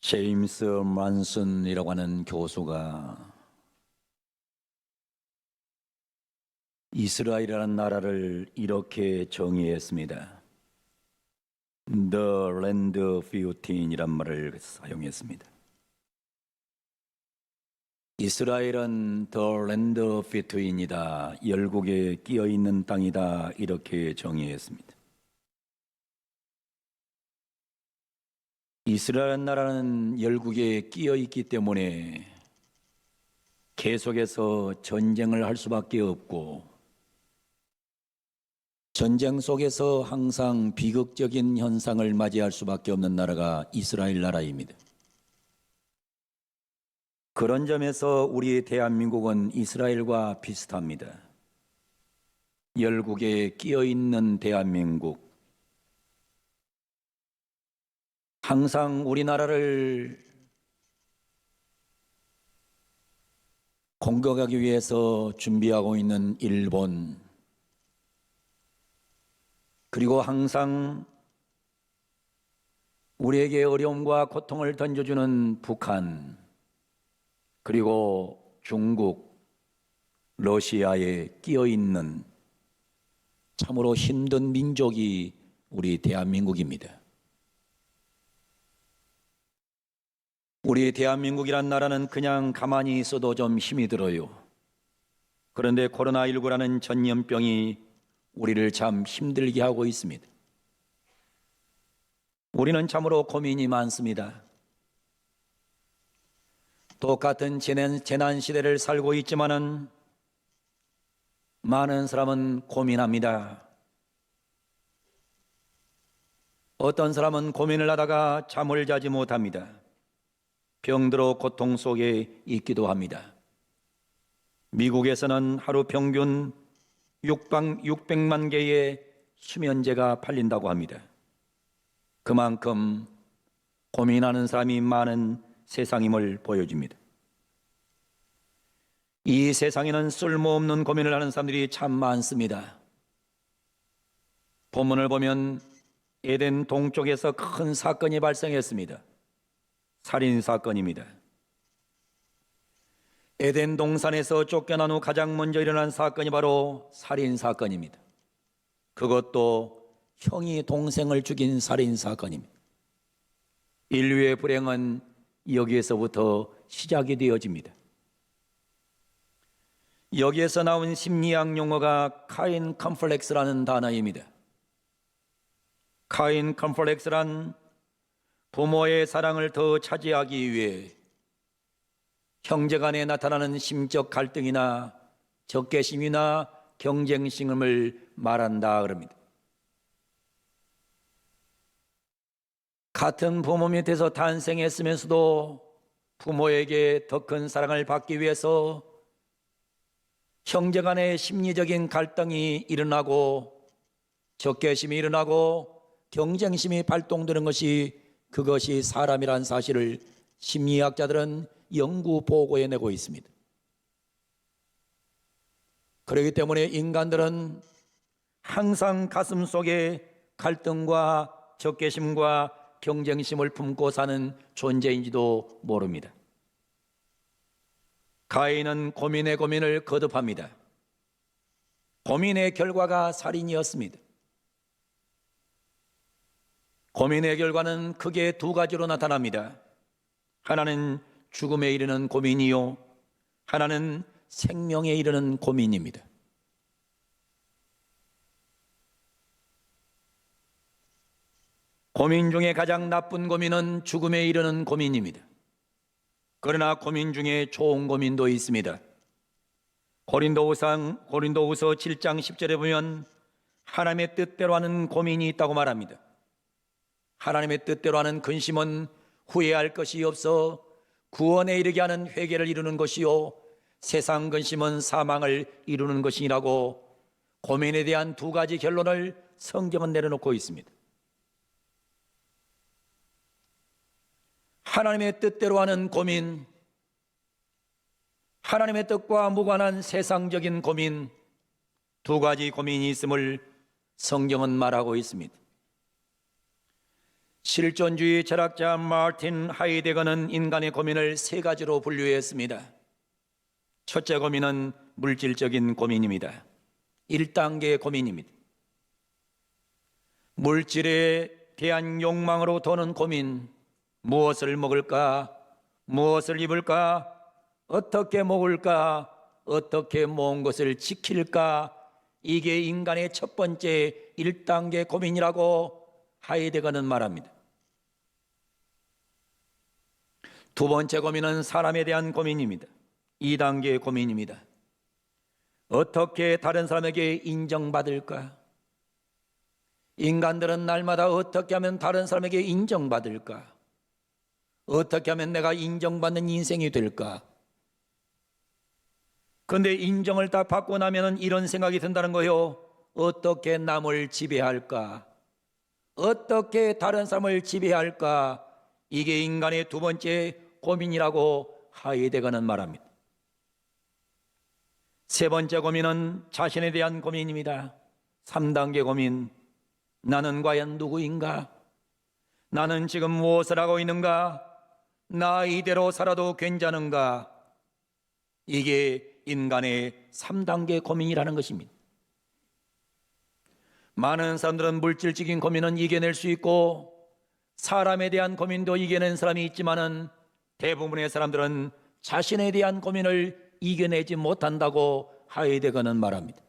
제임스 만슨이라고 하는 교수가 이스라엘이라는 나라를 이렇게 정의했습니다. The land of beauty이란 말을 사용했습니다. 이스라엘은 The land of beauty이다, 열국에 끼어있는 땅이다, 이렇게 정의했습니다. 이스라엘 나라는 열국에 끼어있기 때문에 계속해서 전쟁을 할 수밖에 없고, 전쟁 속에서 항상 비극적인 현상을 맞이할 수밖에 없는 나라가 이스라엘 나라입니다. 그런 점에서 우리 대한민국은 이스라엘과 비슷합니다. 열국에 끼어있는 대한민국, 항상 우리나라를 공격하기 위해서 준비하고 있는 일본, 그리고 항상 우리에게 어려움과 고통을 던져주는 북한, 그리고 중국, 러시아에 끼어있는 참으로 힘든 민족이 우리 대한민국입니다. 우리 대한민국이란 나라는 그냥 가만히 있어도 좀 힘이 들어요. 그런데 코로나19라는 전염병이 우리를 참 힘들게 하고 있습니다. 우리는 참으로 고민이 많습니다. 똑같은 재난 시대를 살고 있지만은 많은 사람은 고민합니다. 어떤 사람은 고민을 하다가 잠을 자지 못합니다. 병들어 고통 속에 있기도 합니다. 미국에서는 하루 평균 600만 개의 수면제가 팔린다고 합니다. 그만큼 고민하는 사람이 많은 세상임을 보여줍니다. 이 세상에는 쓸모없는 고민을 하는 사람들이 참 많습니다. 본문을 보면 에덴 동쪽에서 큰 사건이 발생했습니다. 살인 사건입니다. 에덴 동산에서 쫓겨난 후 가장 먼저 일어난 사건이 바로 살인 사건입니다. 그것도 형이 동생을 죽인 살인 사건입니다. 인류의 불행은 여기에서부터 시작이 되어집니다. 여기에서 나온 심리학 용어가 카인 컴플렉스라는 단어입니다. 카인 컴플렉스란 부모의 사랑을 더 차지하기 위해 형제 간에 나타나는 심적 갈등이나 적개심이나 경쟁심을 말한다 그럽니다. 같은 부모 밑에서 탄생했으면서도 부모에게 더 큰 사랑을 받기 위해서 형제 간의 심리적인 갈등이 일어나고 적개심이 일어나고 경쟁심이 발동되는 그것이 사람이란 사실을 심리학자들은 연구 보고해 내고 있습니다. 그렇기 때문에 인간들은 항상 가슴 속에 갈등과 적개심과 경쟁심을 품고 사는 존재인지도 모릅니다. 가인은 고민의 고민을 거듭합니다. 고민의 결과가 살인이었습니다. 고민의 결과는 크게 두 가지로 나타납니다. 하나는 죽음에 이르는 고민이요, 하나는 생명에 이르는 고민입니다. 고민 중에 가장 나쁜 고민은 죽음에 이르는 고민입니다. 그러나 고민 중에 좋은 고민도 있습니다. 고린도후서 7장 10절에 보면 하나님의 뜻대로 하는 고민이 있다고 말합니다. 하나님의 뜻대로 하는 근심은 후회할 것이 없어 구원에 이르게 하는 회개를 이루는 것이요, 세상 근심은 사망을 이루는 것이라고 고민에 대한 두 가지 결론을 성경은 내려놓고 있습니다. 하나님의 뜻대로 하는 고민, 하나님의 뜻과 무관한 세상적인 고민, 두 가지 고민이 있음을 성경은 말하고 있습니다. 실존주의 철학자 마틴 하이데거는 인간의 고민을 세 가지로 분류했습니다. 첫째 고민은 물질적인 고민입니다. 1단계 고민입니다. 물질에 대한 욕망으로 도는 고민, 무엇을 먹을까, 무엇을 입을까, 어떻게 먹을까, 어떻게 모은 것을 지킬까, 이게 인간의 첫 번째 1단계 고민이라고 하이데거는 말합니다. 두 번째 고민은 사람에 대한 고민입니다. 2단계 고민입니다. 어떻게 다른 사람에게 인정받을까? 인간들은 날마다 어떻게 하면 다른 사람에게 인정받을까? 어떻게 하면 내가 인정받는 인생이 될까? 그런데 인정을 딱 받고 나면 이런 생각이 든다는 거예요. 어떻게 남을 지배할까? 어떻게 다른 사람을 지배할까? 이게 인간의 두 번째 고민이라고 하이데거는 말합니다. 세 번째 고민은 자신에 대한 고민입니다. 3단계 고민. 나는 과연 누구인가? 나는 지금 무엇을 하고 있는가? 나 이대로 살아도 괜찮은가? 이게 인간의 3단계 고민이라는 것입니다. 많은 사람들은 물질적인 고민은 이겨낼 수 있고 사람에 대한 고민도 이겨낸 사람이 있지만은 대부분의 사람들은 자신에 대한 고민을 이겨내지 못한다고 하이데거는 말합니다.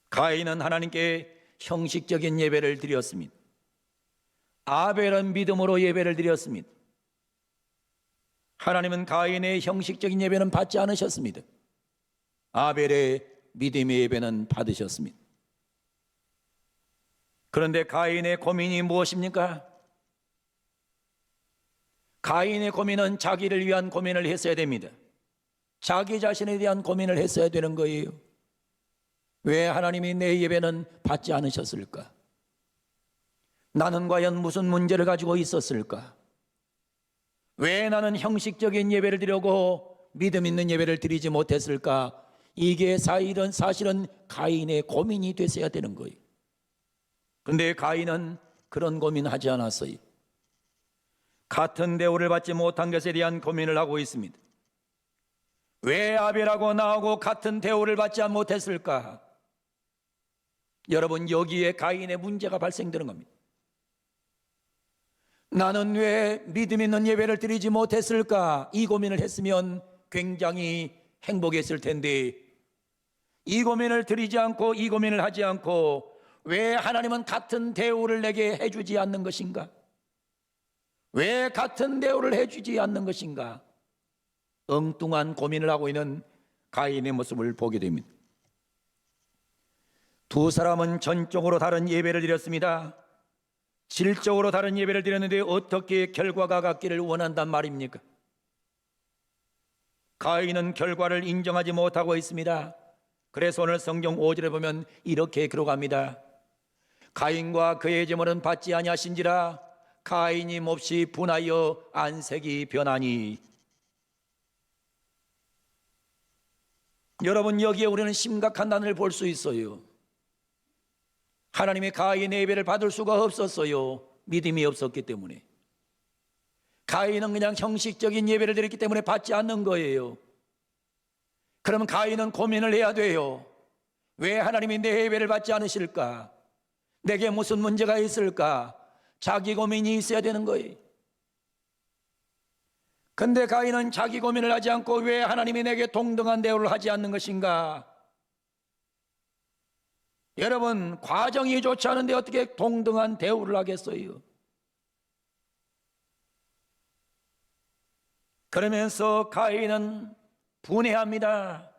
가인은 하나님께 형식적인 예배를 드렸습니다. 아벨은 믿음으로 예배를 드렸습니다. 하나님은 가인의 형식적인 예배는 받지 않으셨습니다. 아벨의 믿음의 예배는 받으셨습니다. 그런데 가인의 고민이 무엇입니까? 가인의 고민은 자기를 위한 고민을 했어야 됩니다. 자기 자신에 대한 고민을 했어야 되는 거예요. 왜 하나님이 내 예배는 받지 않으셨을까? 나는 과연 무슨 문제를 가지고 있었을까? 왜 나는 형식적인 예배를 드리고 믿음 있는 예배를 드리지 못했을까? 이게 사실은 가인의 고민이 됐어야 되는 거예요. 그런데 가인은 그런 고민하지 않았어요. 같은 대우를 받지 못한 것에 대한 고민을 하고 있습니다. 왜 아벨하고 나하고 같은 대우를 받지 못했을까? 여러분, 여기에 가인의 문제가 발생되는 겁니다. 나는 왜 믿음 있는 예배를 드리지 못했을까? 이 고민을 했으면 굉장히 행복했을 텐데 이 고민을 드리지 않고 이 고민을 하지 않고 왜 하나님은 같은 대우를 내게 해주지 않는 것인가? 왜 같은 대우를 해주지 않는 것인가? 엉뚱한 고민을 하고 있는 가인의 모습을 보게 됩니다. 두 사람은 전적으로 다른 예배를 드렸습니다. 질적으로 다른 예배를 드렸는데 어떻게 결과가 같기를 원한단 말입니까? 가인은 결과를 인정하지 못하고 있습니다. 그래서 오늘 성경 5절에 보면 이렇게 기록합니다. 가인과 그의 제물은 받지 아니하신지라 가인이 몹시 분하여 안색이 변하니. 여러분, 여기에 우리는 심각한 단어를 볼 수 있어요. 하나님의 가인의 예배를 받을 수가 없었어요. 믿음이 없었기 때문에. 가인은 그냥 형식적인 예배를 드렸기 때문에 받지 않는 거예요. 그러면 가인은 고민을 해야 돼요. 왜 하나님이 내 예배를 받지 않으실까? 내게 무슨 문제가 있을까? 자기 고민이 있어야 되는 거예요. 근데 가인은 자기 고민을 하지 않고 왜 하나님이 내게 동등한 대우를 하지 않는 것인가? 여러분, 과정이 좋지 않은데 어떻게 동등한 대우를 하겠어요? 그러면서 가인은 분해합니다.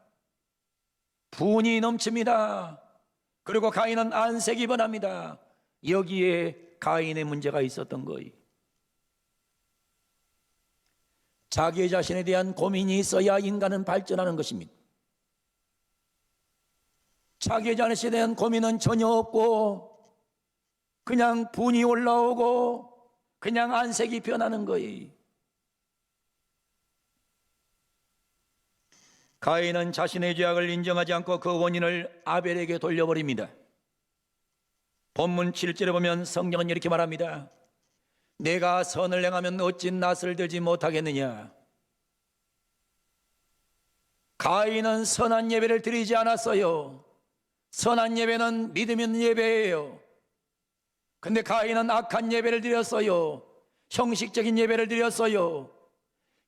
분이 넘칩니다. 그리고 가인은 안색이 변합니다. 여기에 가인의 문제가 있었던 거예요. 자기 자신에 대한 고민이 있어야 인간은 발전하는 것입니다. 자기 자신에 대한 고민은 전혀 없고 그냥 분이 올라오고 그냥 안색이 변하는 거예요. 가인은 자신의 죄악을 인정하지 않고 그 원인을 아벨에게 돌려버립니다. 본문 7절에 보면 성경은 이렇게 말합니다. 내가 선을 행하면 어찌 낯을 들지 못하겠느냐. 가인은 선한 예배를 드리지 않았어요. 선한 예배는 믿음 있는 예배예요. 근데 가인은 악한 예배를 드렸어요. 형식적인 예배를 드렸어요.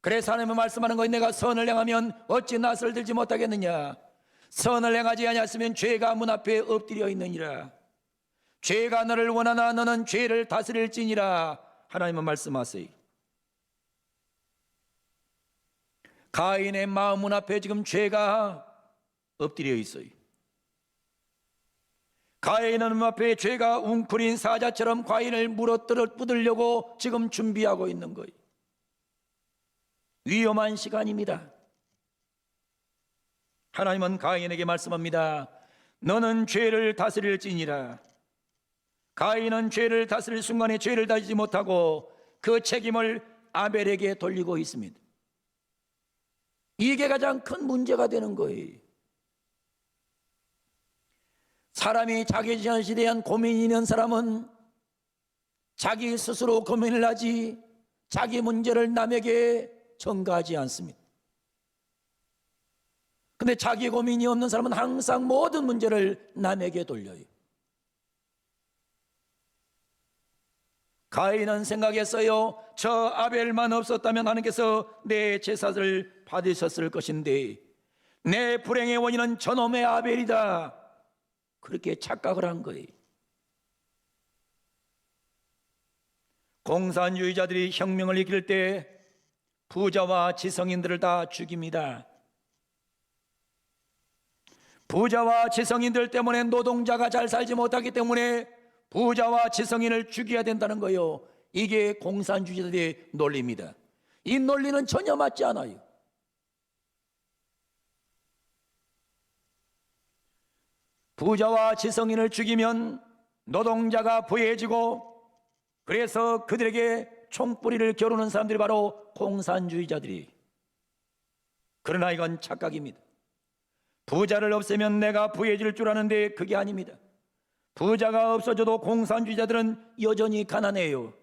그래서 하나님은 말씀하는 거예요. 내가 선을 행하면 어찌 낯을 들지 못하겠느냐. 선을 행하지 아니하였으면 죄가 문 앞에 엎드려 있느니라. 죄가 너를 원하나 너는 죄를 다스릴지니라. 하나님은 말씀하세요. 가인의 마음 문 앞에 지금 죄가 엎드려 있어요. 가인은 문 앞에 죄가 웅크린 사자처럼 가인을 물어뜯으려고 지금 준비하고 있는 거예요. 위험한 시간입니다. 하나님은 가인에게 말씀합니다. 너는 죄를 다스릴지니라. 가인은 죄를 다스릴 순간에 죄를 다스리지 못하고 그 책임을 아벨에게 돌리고 있습니다. 이게 가장 큰 문제가 되는 거예요. 사람이 자기 자신에 대한 고민이 있는 사람은 자기 스스로 고민을 하지 자기 문제를 남에게 전가하지 않습니다. 근데 자기 고민이 없는 사람은 항상 모든 문제를 남에게 돌려요. 가인은 생각했어요. 저 아벨만 없었다면 하나님께서 내 제사를 받으셨을 것인데 내 불행의 원인은 저놈의 아벨이다. 그렇게 착각을 한 거예요. 공산주의자들이 혁명을 이길 때 부자와 지성인들을 다 죽입니다. 부자와 지성인들 때문에 노동자가 잘 살지 못하기 때문에 부자와 지성인을 죽여야 된다는 거예요. 이게 공산주의자들의 논리입니다. 이 논리는 전혀 맞지 않아요. 부자와 지성인을 죽이면 노동자가 부해지고 그래서 그들에게 총뿌리를 겨누는 사람들이 바로 공산주의자들이. 그러나 이건 착각입니다. 부자를 없애면 내가 부해질 줄 아는데 그게 아닙니다. 부자가 없어져도 공산주의자들은 여전히 가난해요.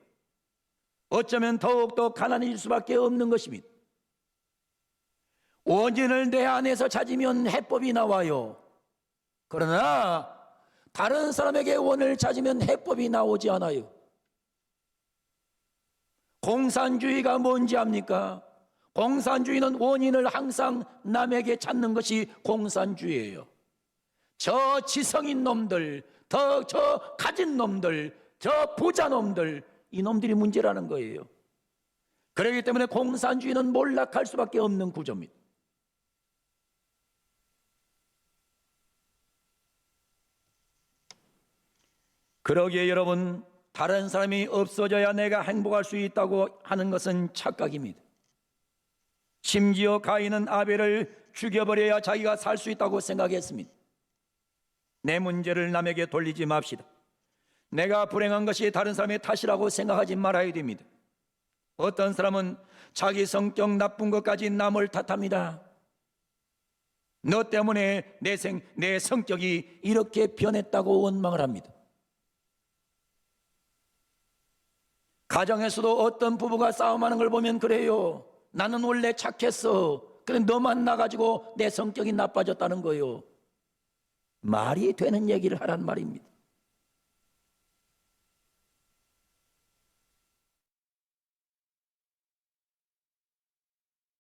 어쩌면 더욱더 가난해질 수밖에 없는 것입니다. 원인을 내 안에서 찾으면 해법이 나와요. 그러나 다른 사람에게 원인을 찾으면 해법이 나오지 않아요. 공산주의가 뭔지 압니까? 공산주의는 원인을 항상 남에게 찾는 것이 공산주의예요. 저 지성인 놈들, 저 가진 놈들, 저 부자 놈들, 이 놈들이 문제라는 거예요. 그렇기 때문에 공산주의는 몰락할 수밖에 없는 구조입니다. 그러기에 여러분, 다른 사람이 없어져야 내가 행복할 수 있다고 하는 것은 착각입니다. 심지어 가인은 아벨을 죽여버려야 자기가 살 수 있다고 생각했습니다. 내 문제를 남에게 돌리지 맙시다. 내가 불행한 것이 다른 사람의 탓이라고 생각하지 말아야 됩니다. 어떤 사람은 자기 성격 나쁜 것까지 남을 탓합니다. 너 때문에 내 성격이 이렇게 변했다고 원망을 합니다. 가정에서도 어떤 부부가 싸움하는 걸 보면 그래요. 나는 원래 착했어. 그래 너만 나가지고 내 성격이 나빠졌다는 거예요. 말이 되는 얘기를 하란 말입니다.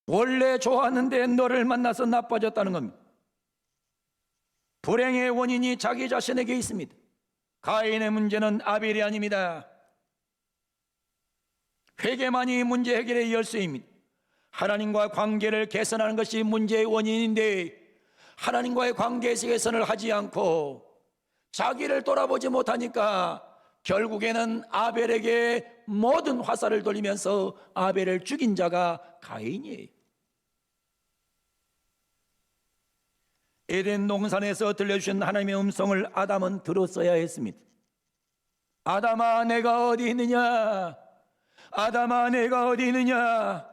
원래 좋았는데 너를 만나서 나빠졌다는 겁니다. 불행의 원인이 자기 자신에게 있습니다. 가인의 문제는 아벨이 아닙니다. 회개만이 문제 해결의 열쇠입니다. 하나님과 관계를 개선하는 것이 문제의 원인인데 하나님과의 관계에서 개선을 하지 않고 자기를 돌아보지 못하니까 결국에는 아벨에게 모든 화살을 돌리면서 아벨을 죽인 자가 가인이에요. 에덴 동산에서 들려주신 하나님의 음성을 아담은 들었어야 했습니다. 아담아 내가 어디 있느냐? 아담아 내가 어디 있느냐?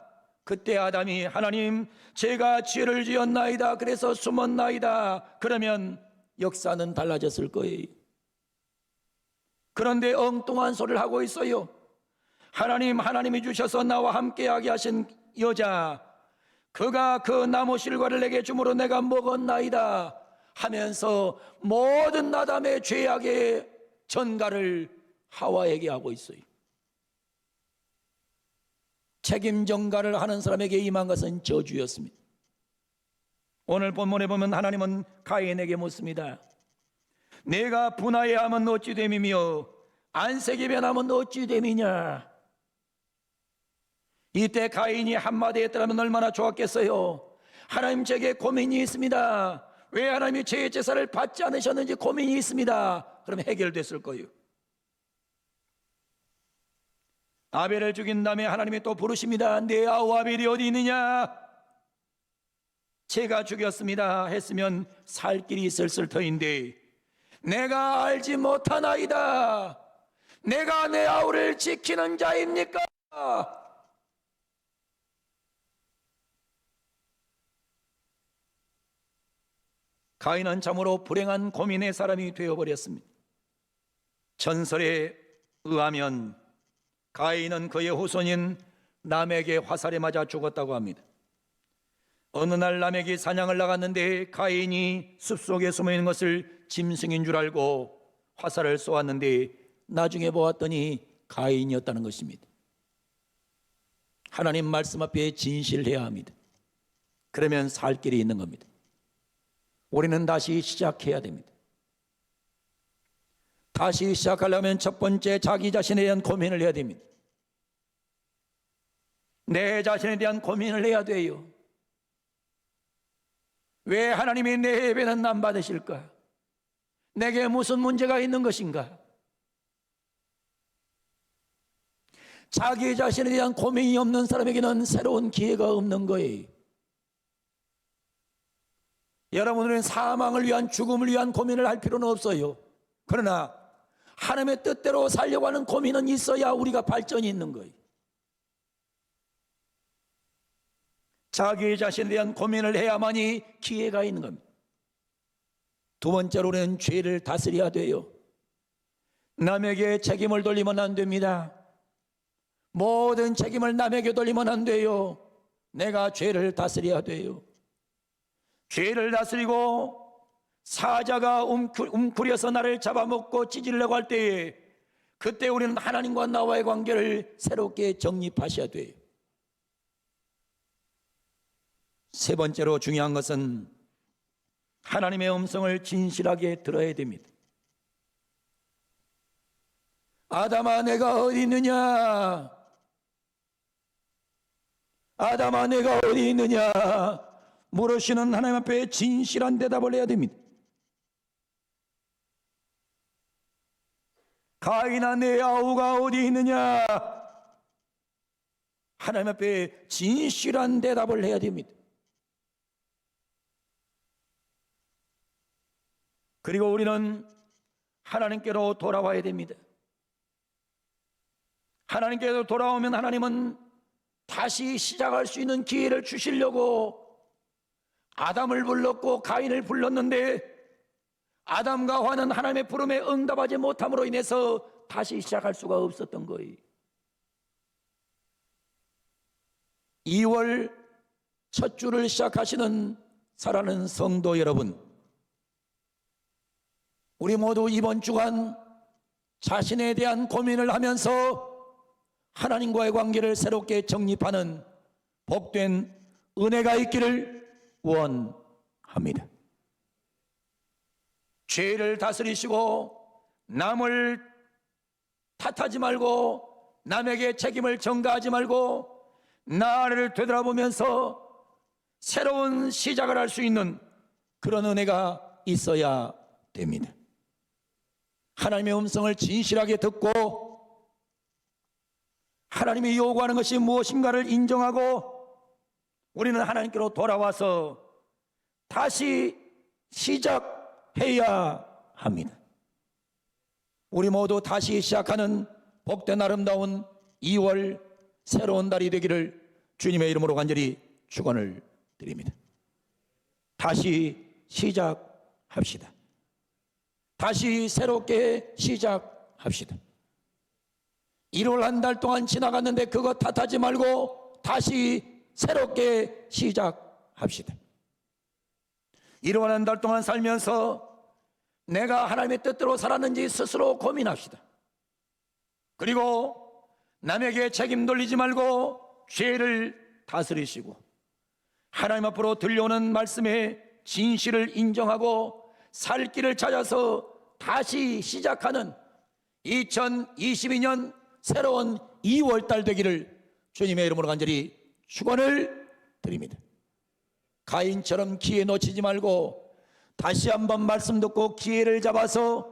그때 아담이 하나님 제가 죄를 지었나이다 그래서 숨었나이다 그러면 역사는 달라졌을 거예요. 그런데 엉뚱한 소리를 하고 있어요. 하나님이 주셔서 나와 함께하게 하신 여자, 그가 그 나무 실과를 내게 주므로 내가 먹었나이다 하면서 모든 아담의 죄악의 전가를 하와에게 하고 있어요. 책임 전가를 하는 사람에게 임한 것은 저주였습니다. 오늘 본문에 보면 하나님은 가인에게 묻습니다. 내가 분하여 하면 어찌 됨이며 안색이 변하면 어찌 됨이냐. 이때 가인이 한마디 했더라면 얼마나 좋았겠어요. 하나님, 제게 고민이 있습니다. 왜 하나님이 제 제사를 받지 않으셨는지 고민이 있습니다. 그럼 해결됐을 거예요. 아벨을 죽인 다음에 하나님이 또 부르십니다. 내 아우 아벨이 어디 있느냐? 제가 죽였습니다 했으면 살 길이 있었을 터인데, 내가 알지 못하나이다. 내가 내 아우를 지키는 자입니까? 가인은 참으로 불행한 고민의 사람이 되어버렸습니다. 전설에 의하면 가인은 그의 후손인 람에게 화살에 맞아 죽었다고 합니다. 어느 날 람에게 사냥을 나갔는데 가인이 숲속에 숨어있는 것을 짐승인 줄 알고 화살을 쏘았는데 나중에 보았더니 가인이었다는 것입니다. 하나님 말씀 앞에 진실해야 합니다. 그러면 살 길이 있는 겁니다. 우리는 다시 시작해야 됩니다. 다시 시작하려면 첫 번째 자기 자신에 대한 고민을 해야 됩니다. 내 자신에 대한 고민을 해야 돼요. 왜 하나님이 내 예배는 안 받으실까? 내게 무슨 문제가 있는 것인가? 자기 자신에 대한 고민이 없는 사람에게는 새로운 기회가 없는 거예요. 여러분들은 사망을 위한, 죽음을 위한 고민을 할 필요는 없어요. 그러나 하나님의 뜻대로 살려고 하는 고민은 있어야 우리가 발전이 있는 거예요. 자기 자신에 대한 고민을 해야만이 기회가 있는 겁니다. 두 번째로 우리는 죄를 다스려야 돼요. 남에게 책임을 돌리면 안 됩니다. 모든 책임을 남에게 돌리면 안 돼요. 내가 죄를 다스려야 돼요. 죄를 다스리고 사자가 웅크려서 나를 잡아먹고 찢으려고 할 때에, 그때 우리는 하나님과 나와의 관계를 새롭게 정립하셔야 돼요. 세 번째로 중요한 것은 하나님의 음성을 진실하게 들어야 됩니다. 아담아, 내가 어디 있느냐? 아담아, 내가 어디 있느냐? 물으시는 하나님 앞에 진실한 대답을 해야 됩니다. 가인아, 내 아우가 어디 있느냐? 하나님 앞에 진실한 대답을 해야 됩니다. 그리고 우리는 하나님께로 돌아와야 됩니다. 하나님께로 돌아오면 하나님은 다시 시작할 수 있는 기회를 주시려고 아담을 불렀고 가인을 불렀는데, 아담과 하와는 하나님의 부름에 응답하지 못함으로 인해서 다시 시작할 수가 없었던 거예요. 2월 첫 주를 시작하시는 사랑하는 성도 여러분, 우리 모두 이번 주간 자신에 대한 고민을 하면서 하나님과의 관계를 새롭게 정립하는 복된 은혜가 있기를 원합니다. 죄를 다스리시고 남을 탓하지 말고 남에게 책임을 전가하지 말고 나를 되돌아보면서 새로운 시작을 할 수 있는 그런 은혜가 있어야 됩니다. 하나님의 음성을 진실하게 듣고 하나님이 요구하는 것이 무엇인가를 인정하고 우리는 하나님께로 돌아와서 다시 시작해야 합니다. 우리 모두 다시 시작하는 복된 아름다운 2월 새로운 달이 되기를 주님의 이름으로 간절히 축원을 드립니다. 다시 시작합시다. 다시 새롭게 시작합시다. 시작합시다. 1월 한 달 동안 지나갔는데 그거 탓하지 말고 다시 새롭게 시작합시다. 1월 한 달 동안 살면서 내가 하나님의 뜻대로 살았는지 스스로 고민합시다. 그리고 남에게 책임 돌리지 말고 죄를 다스리시고 하나님 앞으로 들려오는 말씀의 진실을 인정하고 살 길을 찾아서 다시 시작하는 2022년 새로운 2월달 되기를 주님의 이름으로 간절히 축원을 드립니다. 가인처럼 기회 놓치지 말고 다시 한번 말씀 듣고 기회를 잡아서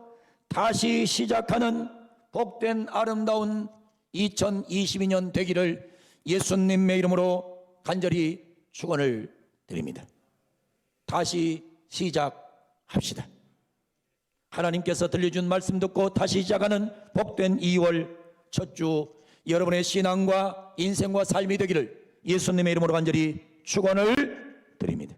다시 시작하는 복된 아름다운 2022년 되기를 예수님의 이름으로 간절히 축원을 드립니다. 다시 시작합시다. 하나님께서 들려준 말씀 듣고 다시 시작하는 복된 2월 첫 주 여러분의 신앙과 인생과 삶이 되기를 예수님의 이름으로 간절히 축원을 드립니다.